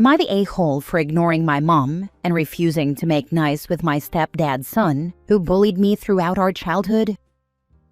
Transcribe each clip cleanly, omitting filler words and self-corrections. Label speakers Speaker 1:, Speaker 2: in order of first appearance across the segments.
Speaker 1: Am I the a-hole for ignoring my mom and refusing to make nice with my stepdad's son, who bullied me throughout our childhood?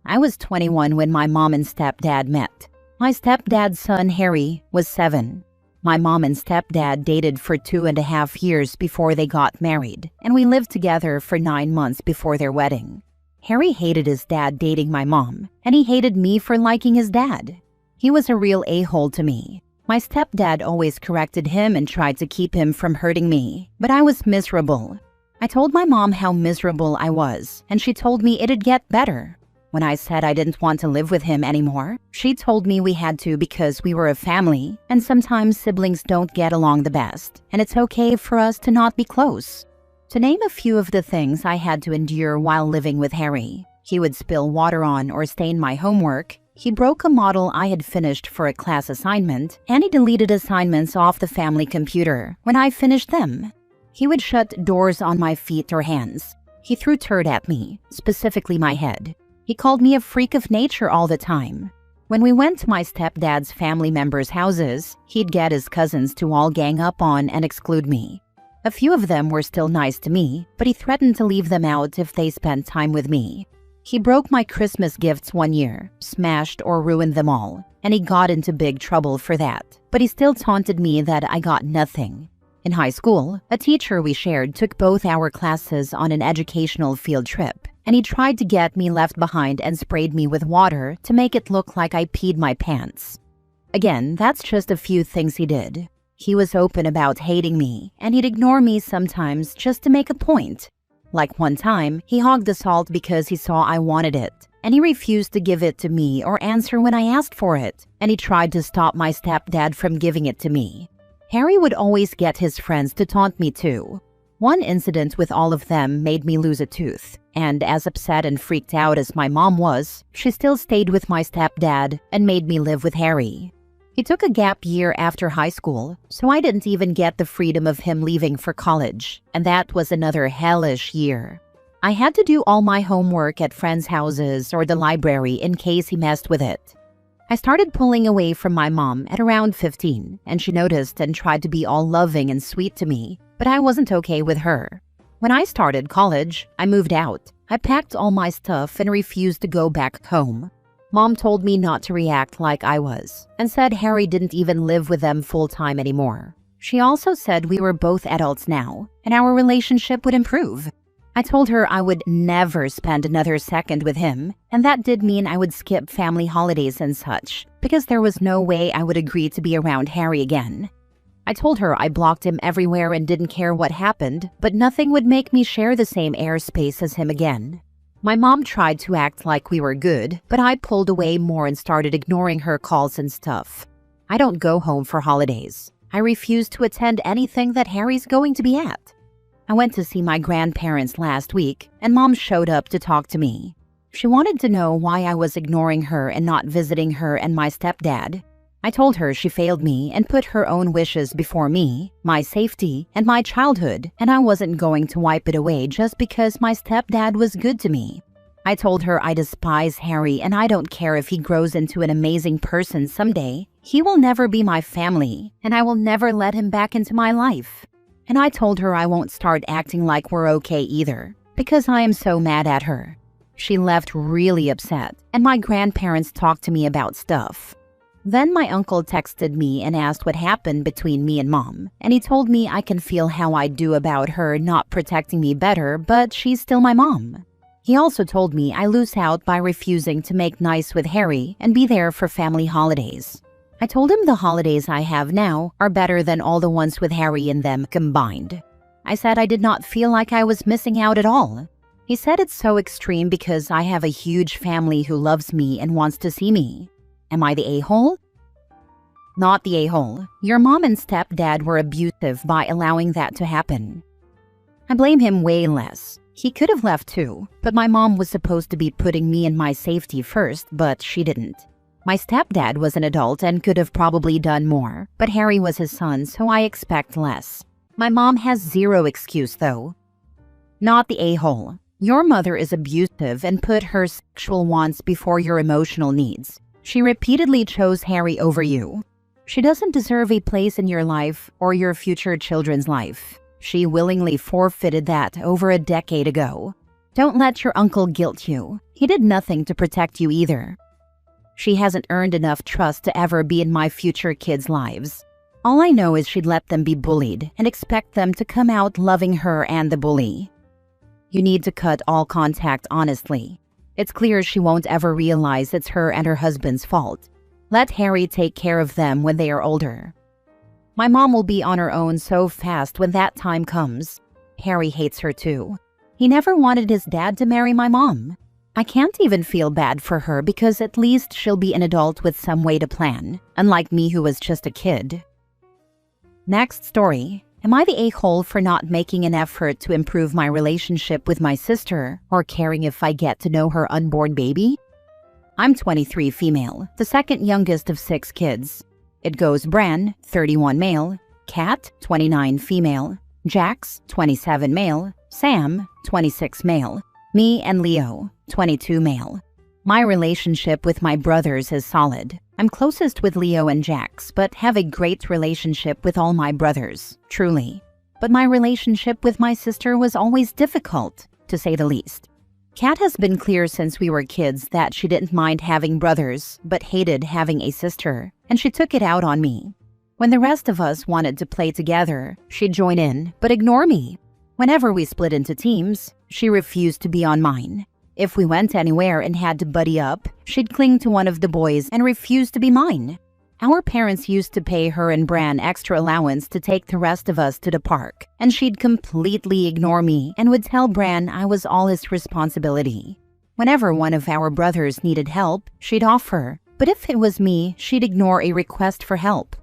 Speaker 1: I was 21 when my mom and stepdad met. My stepdad's son, Harry, was 7. My mom and stepdad dated for 2.5 years before they got married, and we lived together for 9 months before their wedding. Harry hated his dad dating my mom, and he hated me for liking his dad. He was a real a-hole to me. My stepdad always corrected him and tried to keep him from hurting me, but I was miserable. I told my mom how miserable I was, and she told me it'd get better. When I said I didn't want to live with him anymore, she told me we had to because we were a family, and sometimes siblings don't get along the best, and it's okay for us to not be close. To name a few of the things I had to endure while living with Harry: he would spill water on or stain my homework, he broke a model I had finished for a class assignment, and he deleted assignments off the family computer when I finished them. He would shut doors on my feet or hands. He threw dirt at me, specifically my head. He called me a freak of nature all the time. When we went to my stepdad's family members' houses, he'd get his cousins to all gang up on and exclude me. A few of them were still nice to me, but he threatened to leave them out if they spent time with me. He broke my Christmas gifts one year, smashed or ruined them all, and he got into big trouble for that. But he still taunted me that I got nothing. In high school, a teacher we shared took both our classes on an educational field trip, and he tried to get me left behind and sprayed me with water to make it look like I peed my pants. Again, that's just a few things he did. He was open about hating me, and he'd ignore me sometimes just to make a point. Like one time, he hogged the salt because he saw I wanted it, and he refused to give it to me or answer when I asked for it, and he tried to stop my stepdad from giving it to me. Harry would always get his friends to taunt me too. One incident with all of them made me lose a tooth, and as upset and freaked out as my mom was, she still stayed with my stepdad and made me live with Harry. He took a gap year after high school, so I didn't even get the freedom of him leaving for college, and that was another hellish year. I had to do all my homework at friends' houses or the library in case he messed with it. I started pulling away from my mom at around 15, and she noticed and tried to be all loving and sweet to me, but I wasn't okay with her. When I started college, I moved out. I packed all my stuff and refused to go back home. Mom told me not to react like I was, and said Harry didn't even live with them full-time anymore. She also said we were both adults now, and our relationship would improve. I told her I would never spend another second with him, and that did mean I would skip family holidays and such, because there was no way I would agree to be around Harry again. I told her I blocked him everywhere and didn't care what happened, but nothing would make me share the same airspace as him again. My mom tried to act like we were good, but I pulled away more and started ignoring her calls and stuff. I don't go home for holidays. I refuse to attend anything that Harry's going to be at. I went to see my grandparents last week, and Mom showed up to talk to me. She wanted to know why I was ignoring her and not visiting her and my stepdad. I told her she failed me and put her own wishes before me, my safety, and my childhood, and I wasn't going to wipe it away just because my stepdad was good to me. I told her I despise Harry and I don't care if he grows into an amazing person someday. He will never be my family, and I will never let him back into my life. And I told her I won't start acting like we're okay either, because I am so mad at her. She left really upset, and my grandparents talked to me about stuff. Then my uncle texted me and asked what happened between me and Mom, and he told me I can feel how I do about her not protecting me better, but she's still my mom. He also told me I lose out by refusing to make nice with Harry and be there for family holidays. I told him the holidays I have now are better than all the ones with Harry in them combined. I said I did not feel like I was missing out at all. He said it's so extreme because I have a huge family who loves me and wants to see me. Am I the a-hole? Not the a-hole. Your mom and stepdad were abusive by allowing that to happen. I blame him way less. He could have left too, but my mom was supposed to be putting me and my safety first, but she didn't. My stepdad was an adult and could have probably done more, but Harry was his son, so I expect less. My mom has zero excuse though. Not the a-hole. Your mother is abusive and put her sexual wants before your emotional needs. She repeatedly chose Harry over you. She doesn't deserve a place in your life or your future children's life. She willingly forfeited that over a decade ago. Don't let your uncle guilt you. He did nothing to protect you either. She hasn't earned enough trust to ever be in my future kids' lives. All I know is she'd let them be bullied and expect them to come out loving her and the bully. You need to cut all contact honestly. It's clear she won't ever realize it's her and her husband's fault. Let Harry take care of them when they are older. My mom will be on her own so fast when that time comes. Harry hates her too. He never wanted his dad to marry my mom. I can't even feel bad for her because at least she'll be an adult with some way to plan, unlike me who was just a kid. Next story. Am I the a-hole for not making an effort to improve my relationship with my sister or caring if I get to know her unborn baby? I'm 23 female, the second youngest of 6 kids. It goes Bran, 31 male, Kat, 29 female, Jax, 27 male, Sam, 26 male, me and Leo, 22 male. My relationship with my brothers is solid. I'm closest with Leo and Jax, but have a great relationship with all my brothers, truly. But my relationship with my sister was always difficult, to say the least. Kat has been clear since we were kids that she didn't mind having brothers, but hated having a sister, and she took it out on me. When the rest of us wanted to play together, she'd join in, but ignore me. Whenever we split into teams, she refused to be on mine. If we went anywhere and had to buddy up, she'd cling to one of the boys and refuse to be mine. Our parents used to pay her and Bran extra allowance to take the rest of us to the park, and she'd completely ignore me and would tell Bran I was all his responsibility. Whenever one of our brothers needed help, she'd offer, but if it was me, she'd ignore a request for help.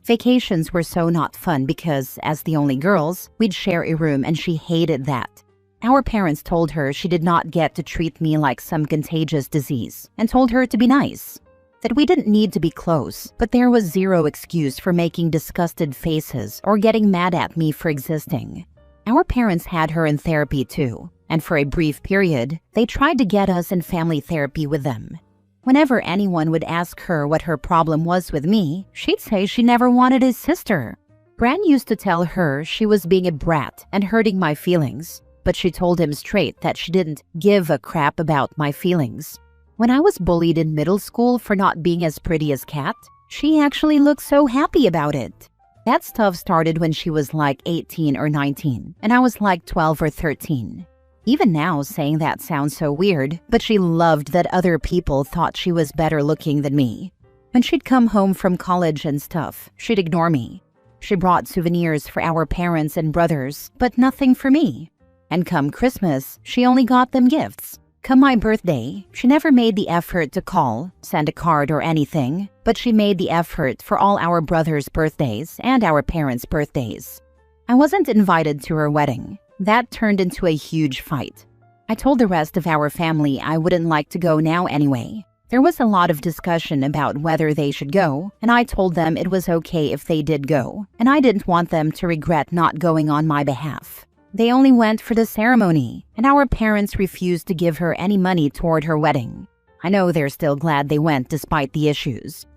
Speaker 1: Vacations were so not fun because, as the only girls, we'd share a room and she hated that. Our parents told her she did not get to treat me like some contagious disease and told her to be nice. That we didn't need to be close, but there was zero excuse for making disgusted faces or getting mad at me for existing. Our parents had her in therapy too, and for a brief period, they tried to get us in family therapy with them. Whenever anyone would ask her what her problem was with me, she'd say she never wanted a sister. Bran used to tell her she was being a brat and hurting my feelings, but she told him straight that she didn't give a crap about my feelings. When I was bullied in middle school for not being as pretty as Kat, she actually looked so happy about it. That stuff started when she was like 18 or 19, and I was like 12 or 13. Even now, saying that sounds so weird, but she loved that other people thought she was better looking than me. When she'd come home from college and stuff, she'd ignore me. She brought souvenirs for our parents and brothers, but nothing for me. And come Christmas, she only got them gifts. Come my birthday, she never made the effort to call, send a card or anything, but she made the effort for all our brothers' birthdays and our parents' birthdays. I wasn't invited to her wedding. That turned into a huge fight. I told the rest of our family I wouldn't like to go now anyway. There was a lot of discussion about whether they should go, and I told them it was okay if they did go, and I didn't want them to regret not going on my behalf. They only went for the ceremony, and our parents refused to give her any money toward her wedding. I know they're still glad they went despite the issues.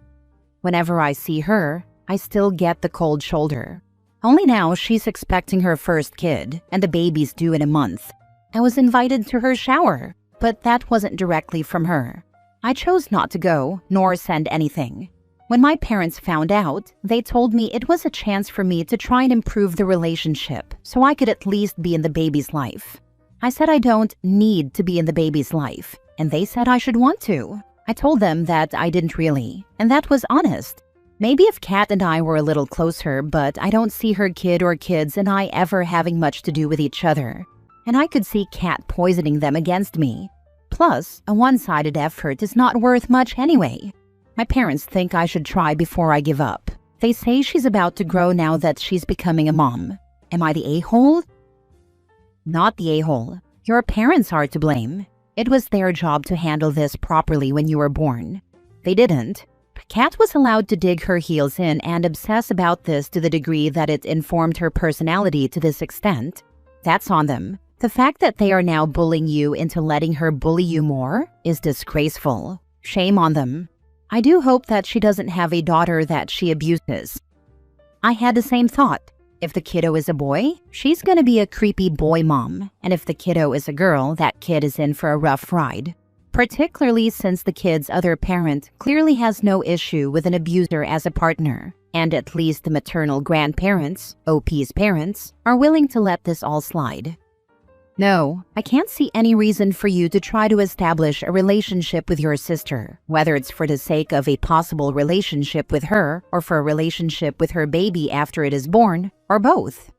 Speaker 1: Whenever I see her, I still get the cold shoulder. Only now she's expecting her first kid, and the baby's due in a month. I was invited to her shower, but that wasn't directly from her. I chose not to go, nor send anything. When my parents found out, they told me it was a chance for me to try and improve the relationship so I could at least be in the baby's life. I said I don't need to be in the baby's life, and they said I should want to. I told them that I didn't really, and that was honest. Maybe if Kat and I were a little closer, but I don't see her kid or kids and I ever having much to do with each other. And I could see Kat poisoning them against me. Plus, a one-sided effort is not worth much anyway. My parents think I should try before I give up. They say she's about to grow now that she's becoming a mom. Am I the a-hole? Not the a-hole. Your parents are to blame. It was their job to handle this properly when you were born. They didn't. Kat was allowed to dig her heels in and obsess about this to the degree that it informed her personality to this extent. That's on them. The fact that they are now bullying you into letting her bully you more is disgraceful. Shame on them. I do hope that she doesn't have a daughter that she abuses. I had the same thought. If the kiddo is a boy, she's gonna be a creepy boy mom. And if the kiddo is a girl, that kid is in for a rough ride. Particularly since the kid's other parent clearly has no issue with an abuser as a partner. And at least the maternal grandparents, OP's parents, are willing to let this all slide. No, I can't see any reason for you to try to establish a relationship with your sister, whether it's for the sake of a possible relationship with her or for a relationship with her baby after it is born, or both.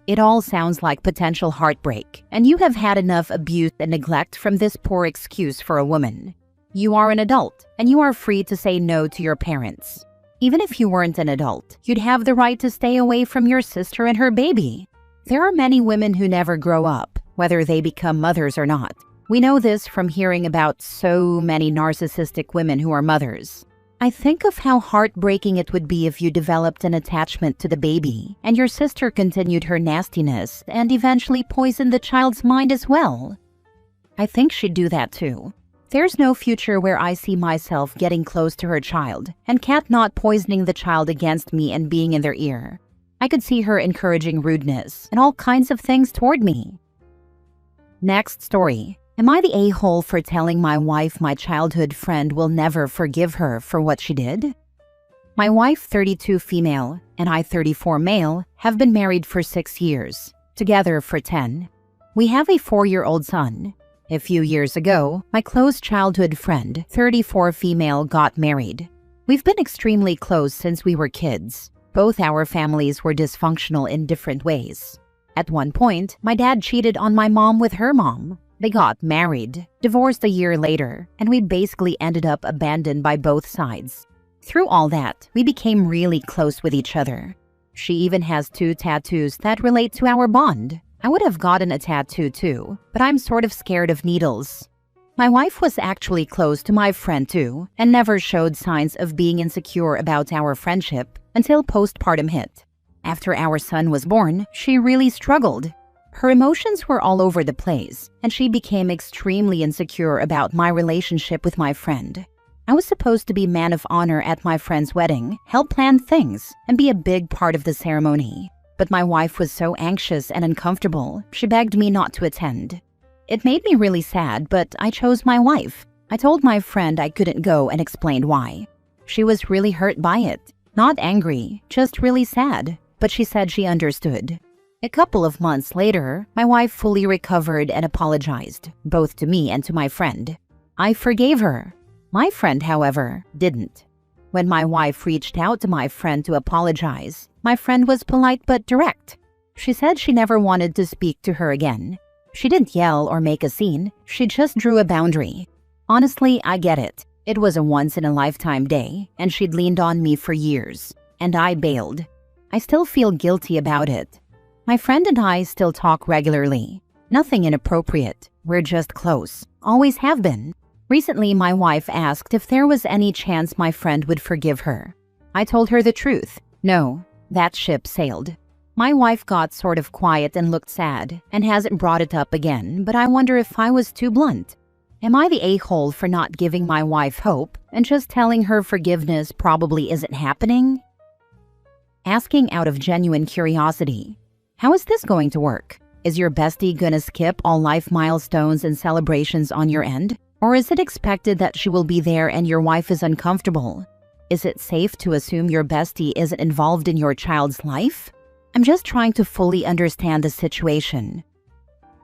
Speaker 1: It all sounds like potential heartbreak, and you have had enough abuse and neglect from this poor excuse for a woman. You are an adult, and you are free to say no to your parents. Even if you weren't an adult, you'd have the right to stay away from your sister and her baby. There are many women who never grow up, whether they become mothers or not. We know this from hearing about so many narcissistic women who are mothers. I think of how heartbreaking it would be if you developed an attachment to the baby, and your sister continued her nastiness and eventually poisoned the child's mind as well. I think she'd do that too. There's no future where I see myself getting close to her child, and Kat not poisoning the child against me and being in their ear. I could see her encouraging rudeness and all kinds of things toward me. Next story. Am I the a-hole for telling my wife my childhood friend will never forgive her for what she did? My wife, 32 female, and I, 34 male, have been married for 6 years, together for 10. We have a 4-year-old son. A few years ago, my close childhood friend, 34 female, got married. We've been extremely close since we were kids. Both our families were dysfunctional in different ways. At one point, my dad cheated on my mom with her mom. They got married, divorced a year later, and we basically ended up abandoned by both sides. Through all that, we became really close with each other. She even has 2 tattoos that relate to our bond. I would have gotten a tattoo too, but I'm sort of scared of needles. My wife was actually close to my friend too, and never showed signs of being insecure about our friendship until postpartum hit. After our son was born, she really struggled. Her emotions were all over the place, and she became extremely insecure about my relationship with my friend. I was supposed to be man of honor at my friend's wedding, help plan things, and be a big part of the ceremony. But my wife was so anxious and uncomfortable, she begged me not to attend. It made me really sad, but I chose my wife. I told my friend I couldn't go and explained why. She was really hurt by it. Not angry, just really sad, but she said she understood. A couple of months later, my wife fully recovered and apologized, both to me and to my friend. I forgave her. My friend, however, didn't. When my wife reached out to my friend to apologize, my friend was polite but direct. She said she never wanted to speak to her again. She didn't yell or make a scene, she just drew a boundary. Honestly, I get it. It was a once-in-a-lifetime day, and she'd leaned on me for years, and I bailed. I still feel guilty about it. My friend and I still talk regularly. Nothing inappropriate. We're just close. Always have been. Recently, my wife asked if there was any chance my friend would forgive her. I told her the truth. No, that ship sailed. My wife got sort of quiet and looked sad, and hasn't brought it up again, but I wonder if I was too blunt. Am I the a-hole for not giving my wife hope and just telling her forgiveness probably isn't happening? Asking out of genuine curiosity. How is this going to work? Is your bestie gonna skip all life milestones and celebrations on your end? Or is it expected that she will be there and your wife is uncomfortable? Is it safe to assume your bestie isn't involved in your child's life? I'm just trying to fully understand the situation.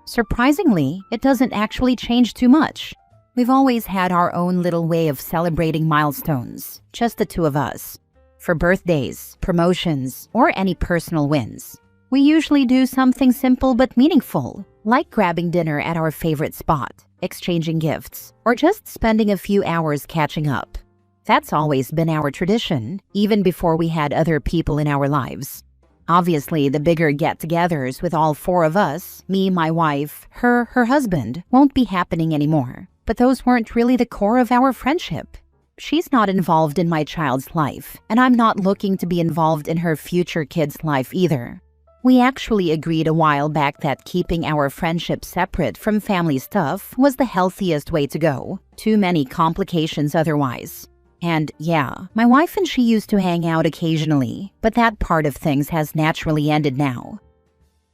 Speaker 1: Surprisingly, it doesn't actually change too much. We've always had our own little way of celebrating milestones, just the two of us. For birthdays, promotions, or any personal wins. We usually do something simple but meaningful, like grabbing dinner at our favorite spot, exchanging gifts, or just spending a few hours catching up. That's always been our tradition, even before we had other people in our lives. Obviously, the bigger get-togethers with all 4 of us, me, my wife, her husband, won't be happening anymore. But those weren't really the core of our friendship. She's not involved in my child's life, and I'm not looking to be involved in her future kid's life either. We actually agreed a while back that keeping our friendship separate from family stuff was the healthiest way to go. Too many complications otherwise. And yeah, my wife and she used to hang out occasionally, but that part of things has naturally ended now.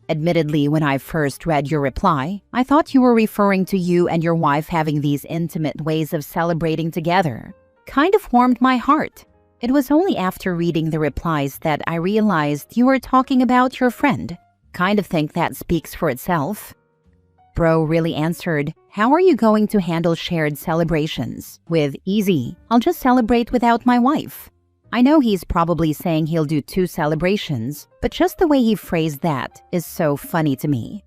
Speaker 1: Admittedly, when I first read your reply, I thought you were referring to you and your wife having these intimate ways of celebrating together. Kind of warmed my heart. It was only after reading the replies that I realized you were talking about your friend. Kind of think that speaks for itself. Bro really answered, "How are you going to handle shared celebrations?" with "Easy, I'll just celebrate without my wife." I know he's probably saying he'll do 2 celebrations, but just the way he phrased that is so funny to me.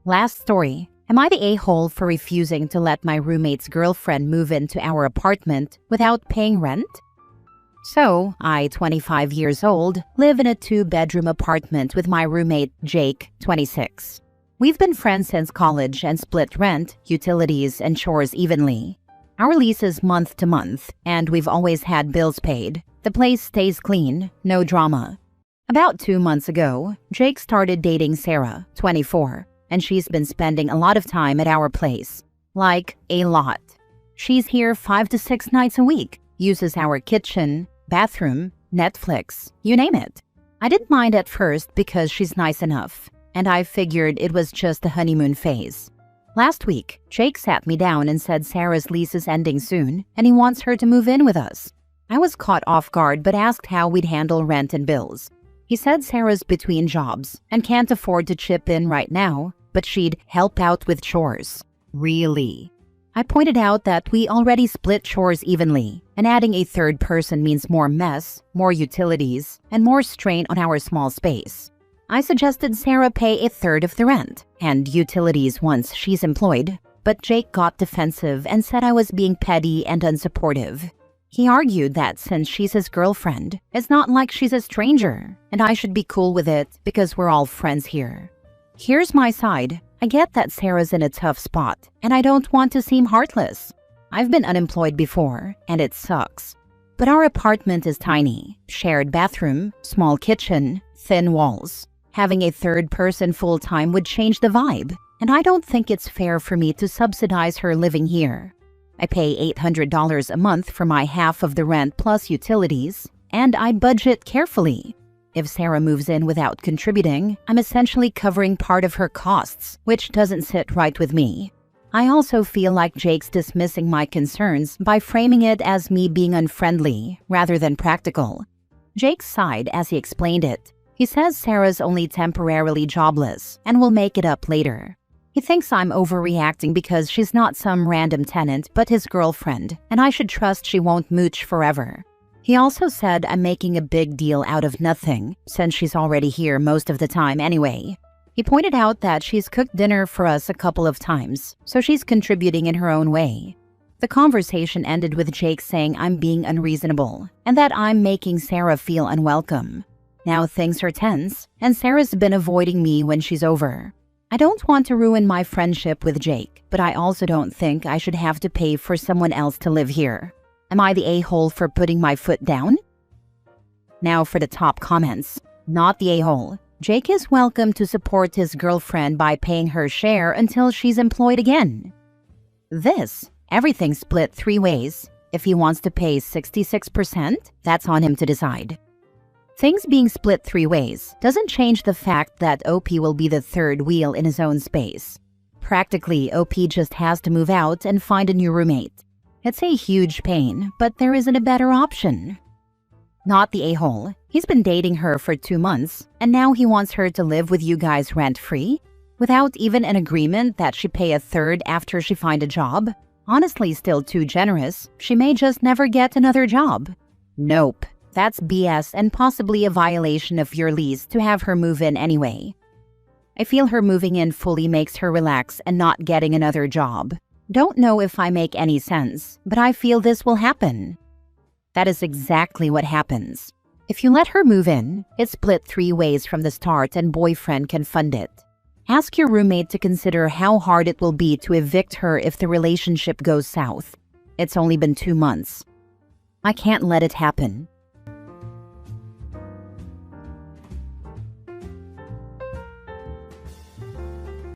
Speaker 1: Last story. Am I the a-hole for refusing to let my roommate's girlfriend move into our apartment without paying rent? So, I, 25 years old, live in a 2-bedroom apartment with my roommate, Jake, 26. We've been friends since college and split rent, utilities, and chores evenly. Our lease is month to month, and we've always had bills paid. The place stays clean, no drama. About 2 months ago, Jake started dating Sarah, 24, and she's been spending a lot of time at our place. Like, a lot. She's here 5 to 6 nights a week, uses our kitchen, bathroom, Netflix, you name it. I didn't mind at first because she's nice enough, and I figured it was just the honeymoon phase. Last week, Jake sat me down and said Sarah's lease is ending soon, and he wants her to move in with us. I was caught off guard but asked how we'd handle rent and bills. He said Sarah's between jobs and can't afford to chip in right now, but she'd help out with chores. Really? I pointed out that we already split chores evenly, and adding a third person means more mess, more utilities, and more strain on our small space. I suggested Sarah pay a third of the rent and utilities once she's employed, but Jake got defensive and said I was being petty and unsupportive. He argued that since she's his girlfriend, it's not like she's a stranger, and I should be cool with it because we're all friends here. Here's my side. I get that Sarah's in a tough spot, and I don't want to seem heartless. I've been unemployed before, and it sucks. But our apartment is tiny, shared bathroom, small kitchen, thin walls. Having a third person full-time would change the vibe, and I don't think it's fair for me to subsidize her living here. I pay $800 a month for my half of the rent plus utilities, and I budget carefully. If Sarah moves in without contributing, I'm essentially covering part of her costs, which doesn't sit right with me. I also feel like Jake's dismissing my concerns by framing it as me being unfriendly rather than practical. Jake sighed as he explained it. He says Sarah's only temporarily jobless and will make it up later. He thinks I'm overreacting because she's not some random tenant but his girlfriend, and I should trust she won't mooch forever. He also said I'm making a big deal out of nothing, since she's already here most of the time anyway. He pointed out that she's cooked dinner for us a couple of times, so she's contributing in her own way. The conversation ended with Jake saying I'm being unreasonable, and that I'm making Sarah feel unwelcome. Now things are tense, and Sarah's been avoiding me when she's over. I don't want to ruin my friendship with Jake, but I also don't think I should have to pay for someone else to live here. Am I the a-hole for putting my foot down? Now for the top comments. Not the a-hole. Jake is welcome to support his girlfriend by paying her share until she's employed again. This, everything split 3 ways. If he wants to pay 66%, that's on him to decide. Things being split 3 ways doesn't change the fact that OP will be the third wheel in his own space. Practically, OP just has to move out and find a new roommate. It's a huge pain, but there isn't a better option. Not the a-hole. He's been dating her for 2 months, and now he wants her to live with you guys rent-free? Without even an agreement that she pay a third after she find a job? Honestly, still too generous. She may just never get another job. Nope. That's BS and possibly a violation of your lease to have her move in anyway. I feel her moving in fully makes her relax and not getting another job. Don't know if I make any sense, but I feel this will happen. That is exactly what happens. If you let her move in, it's split 3 ways from the start and boyfriend can fund it. Ask your roommate to consider how hard it will be to evict her if the relationship goes south. It's only been 2 months. I can't let it happen.